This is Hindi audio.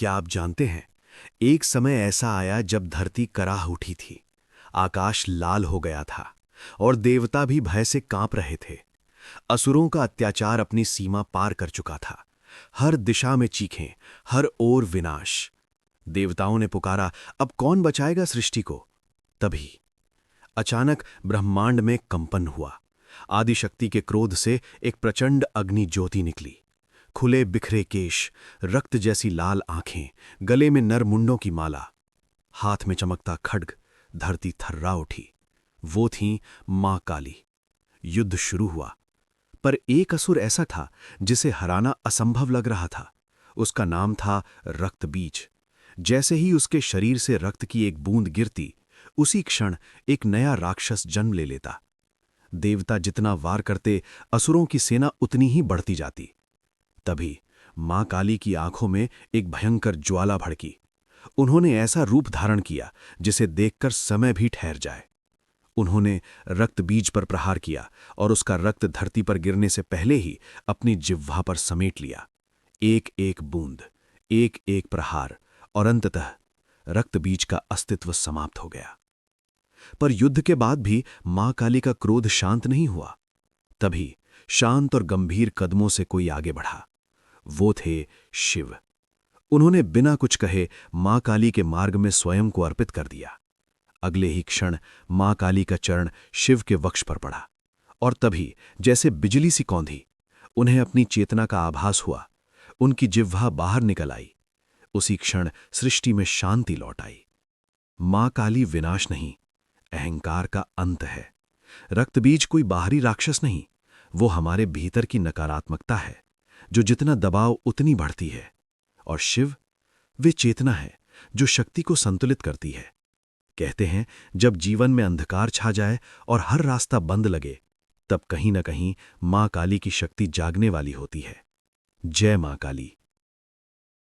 क्या आप जानते हैं, एक समय ऐसा आया जब धरती कराह उठी थी, आकाश लाल हो गया था और देवता भी भय से कांप रहे थे। असुरों का अत्याचार अपनी सीमा पार कर चुका था। हर दिशा में चीखें, हर ओर विनाश। देवताओं ने पुकारा, अब कौन बचाएगा सृष्टि को? तभी अचानक ब्रह्मांड में कंपन हुआ। आदिशक्ति के क्रोध से एक प्रचंड अग्नि ज्योति निकली। खुले बिखरे केश, रक्त जैसी लाल आंखें, गले में नर मुंडों की माला, हाथ में चमकता खड्ग। धरती थर्रा उठी। वो थीं मां काली। युद्ध शुरू हुआ, पर एक असुर ऐसा था जिसे हराना असंभव लग रहा था। उसका नाम था रक्त बीज। जैसे ही उसके शरीर से रक्त की एक बूंद गिरती, उसी क्षण एक नया राक्षस जन्म ले लेता। देवता जितना वार करते, असुरों की सेना उतनी ही बढ़ती जाती। तभी मां काली की आंखों में एक भयंकर ज्वाला भड़की। उन्होंने ऐसा रूप धारण किया जिसे देखकर समय भी ठहर जाए। उन्होंने रक्त बीज पर प्रहार किया और उसका रक्त धरती पर गिरने से पहले ही अपनी जिह्वा पर समेट लिया। एक एक बूंद, एक एक प्रहार, और अंततः रक्त बीज का अस्तित्व समाप्त हो गया। पर युद्ध के बाद भी मां काली का क्रोध शांत नहीं हुआ। तभी शांत और गंभीर कदमों से कोई आगे बढ़ा। वो थे शिव। उन्होंने बिना कुछ कहे मां काली के मार्ग में स्वयं को अर्पित कर दिया। अगले ही क्षण मां काली का चरण शिव के वक्ष पर पड़ा, और तभी जैसे बिजली सी कौंधी, उन्हें अपनी चेतना का आभास हुआ। उनकी जिह्वा बाहर निकल आई। उसी क्षण सृष्टि में शांति लौट आई। मां काली विनाश नहीं, अहंकार का अंत है। रक्तबीज कोई बाहरी राक्षस नहीं, वो हमारे भीतर की नकारात्मकता है, जो जितना दबाव उतनी बढ़ती है। और शिव, वे चेतना है जो शक्ति को संतुलित करती है। कहते हैं, जब जीवन में अंधकार छा जाए और हर रास्ता बंद लगे, तब कहीं न कहीं मां काली की शक्ति जागने वाली होती है। जय मां काली।